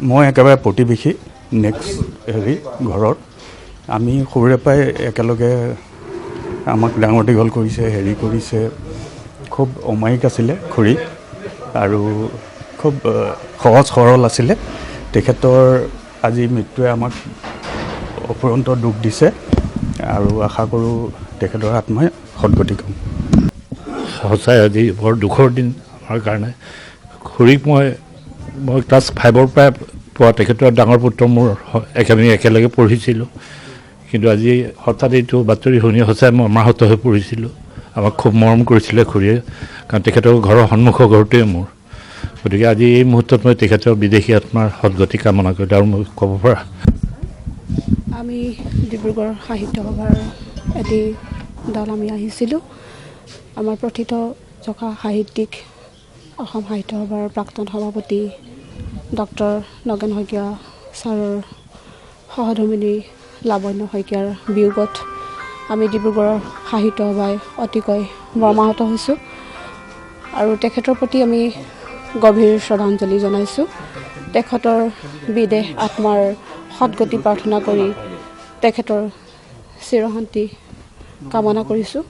মই একেবাৰে প্ৰতিবেশী নেক্সট ঘৰৰ আমি সৰুৰে পৰাই একেলগে আমাক ডাঙৰ দীঘল কৰিছে কৰিছে খুব অমায়িক আছিলে খুৰী আৰু খুব সহজ সৰল আছিলে তেখেতৰ আজি মৃত্যুৱে আমাক অপৰন্ত দুখ দিছে আৰু আশা কৰোঁ তেখেতৰ আত্মাই সদ্গতি পাব। সঁচাই আজি বৰ দুখৰ দিন আমাৰ কাৰণে। খুৰীক মই ক্লাছ 5ৰ পৰাই পোৱা তেখেতৰ ডাঙৰ পুত্ৰ মোৰ আমি একেলগে পঢ়িছিলোঁ কিন্তু আজি হঠাৎ এইটো বাতৰি শুনি সঁচাই মই মৰ্মাহত হৈ পৰিছিলোঁ। আমাক খুব মৰম কৰিছিলে খুৰীয়ে কাৰণ তেখেতৰ ঘৰৰ সন্মুখৰ ঘৰটোৱে মোৰ। গতিকে আজি এই মুহূৰ্তত মই তেখেতৰ বিদেশী আত্মাৰ সদ্গতি কামনা কৰিলোঁ। আৰু মই ক'ব পৰা আমি ডিব্ৰুগড় সাহিত্য সভাৰ এটি দল আমি আহিছিলোঁ। আমাৰ প্ৰথিত জখা সাহিত্যিক অসম সাহিত্য সভাৰ প্ৰাক্তন সভাপতি ডক্টৰ নগেন শইকীয়া ছাৰৰ সহধৰ্মিনী লাৱণ্য শইকীয়াৰ বিয়োগত আমি ডিব্ৰুগড়ৰ সাহিত্য সভাই অতিকৈ মৰ্মাহত হৈছোঁ আৰু তেখেতৰ প্ৰতি আমি গভীৰ শ্ৰদ্ধাঞ্জলি জনাইছোঁ। তেখেতৰ বিদেহ আত্মাৰ সদ্গতি প্ৰাৰ্থনা কৰি তেখেতৰ চিৰশান্তি কামনা কৰিছোঁ।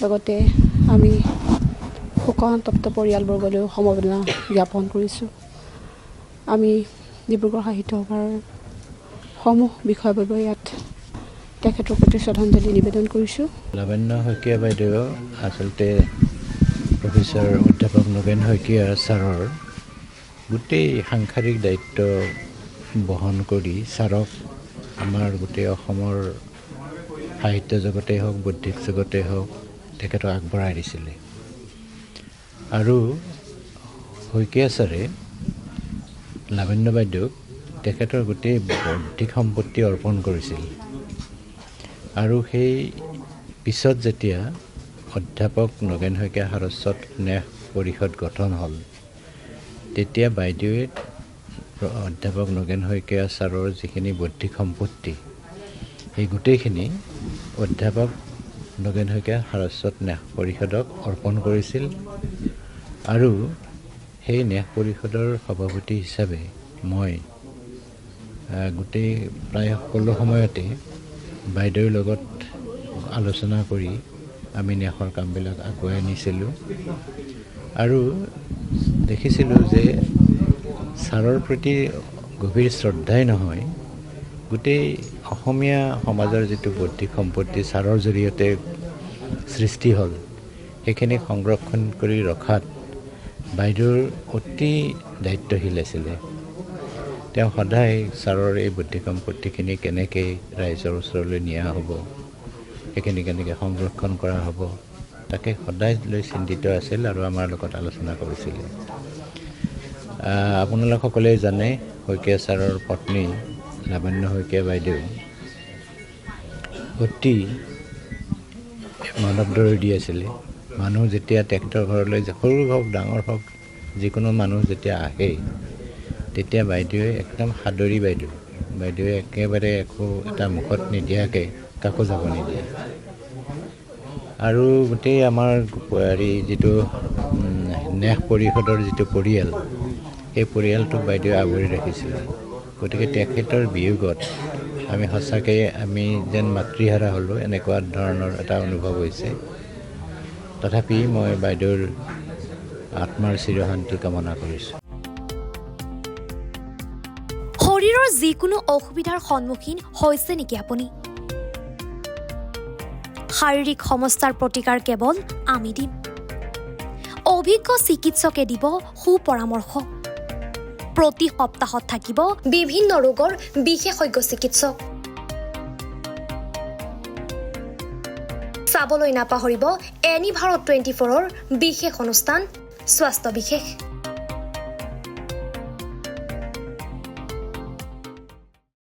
লগতে আমি শোকসন্তপ্ত পৰিয়ালবৰ্গলৈও সমবেদনা জ্ঞাপন কৰিছোঁ। আমি ডিব্ৰুগড় সাহিত্য সভাৰ সমূহ বিষয়বৰ্গ ইয়াত তেখেতৰ প্ৰতি শ্ৰদ্ধাঞ্জলি নিবেদন কৰিছোঁ। লাৱণ্য শইকীয়া বাইদেউ আচলতে প্ৰফেচৰ অধ্যাপক নগেন শইকীয়া ছাৰৰ গোটেই সাংসাৰিক দায়িত্ব বহন কৰি ছাৰক আমাৰ গোটেই অসমৰ সাহিত্য জগতেই হওক বৌদ্ধিক জগতেই হওক তেখেতক আগবঢ়াই দিছিলে আৰু শইকীয়া ছাৰে লাৱণ্য বাইদেউক তেখেতৰ গোটেই বৌদ্ধিক সম্পত্তি অৰ্পণ কৰিছিল আৰু সেই পিছত যেতিয়া অধ্যাপক নগেন শইকীয়া সাৰস্বত ন্যাস পৰিষদ গঠন হ'ল তেতিয়া বাইদেৱে অধ্যাপক নগেন শইকীয়া ছাৰৰ যিখিনি বৌদ্ধিক সম্পত্তি সেই গোটেইখিনি অধ্যাপক নগেন শইকীয়া সাৰস্বত ন্যাস পৰিষদক অৰ্পণ কৰিছিল আৰু সেই ন্যাস পৰিষদৰ সভাপতি হিচাপে মই গোটেই প্ৰায় সকলো সময়তে বাইদেউৰ লগত আলোচনা কৰি আমি ন্যাসৰ কামবিলাক আগুৱাই নিছিলোঁ আৰু দেখিছিলোঁ যে ছাৰৰ প্ৰতি গভীৰ শ্ৰদ্ধাই নহয় গোটেই অসমীয়া সমাজৰ যিটো বৌদ্ধিক সম্পত্তি ছাৰৰ জৰিয়তে সৃষ্টি হ'ল সেইখিনি সংৰক্ষণ কৰি ৰখাত বাইদেউৰ অতি দায়িত্বশীল আছিলে। তেওঁ সদায় ছাৰৰ এই বৌদ্ধিক সম্পত্তিখিনি কেনেকৈ ৰাইজৰ ওচৰলৈ নিয়া হ'ব সেইখিনি কেনেকৈ সংৰক্ষণ কৰা হ'ব তাকে সদায় লৈ চিন্তিত আছিল আৰু আমাৰ লগত আলোচনা কৰিছিলে। আপোনালোক সকলোৱে জানে শইকীয়া ছাৰৰ পত্নী লাৱণ্য শইকীয়া বাইদেউ অতি মানৱ দৰদী আছিলে। মানুহ যেতিয়া তেখেতৰ ঘৰলৈ সৰু হওক ডাঙৰ হওক যিকোনো মানুহ যেতিয়া আহে তেতিয়া বাইদেৱে একদম সাদৰী বাইদেৱে একেবাৰে একো এটা মুখত নিদিয়াকৈ কাকো যাব নিদিয়ে আৰু গোটেই আমাৰ যিটো ন্যাস পৰিষদৰ যিটো পৰিয়াল সেই পৰিয়ালটোক বাইদেৱে আৱৰি ৰাখিছিলে। গতিকে তেখেতৰ বিয়োগত আমি সঁচাকৈ আমি যেন মাতৃহাৰা হ'লোঁ এনেকুৱা ধৰণৰ এটা অনুভৱ হৈছে। তথাপি মই বাইদেউৰ আত্মাৰ চিৰশান্তি কামনা কৰিছোঁ। শৰীৰৰ যিকোনো অসুবিধাৰ সন্মুখীন হৈছে নেকি আপুনি? শাৰীৰিক সমস্যাৰ প্ৰতিকাৰ কেৱল আমি দিম। অভিজ্ঞ চিকিৎসকে দিব সুপৰামৰ্শ। প্ৰতি সপ্তাহত থাকিব বিভিন্ন ৰোগৰ বিশেষজ্ঞ চিকিৎসক। চাবলৈ নাপাহৰিব এনি ভাৰত 24ৰ বিশেষ অনুষ্ঠান স্বাস্থ্য বিশেষ।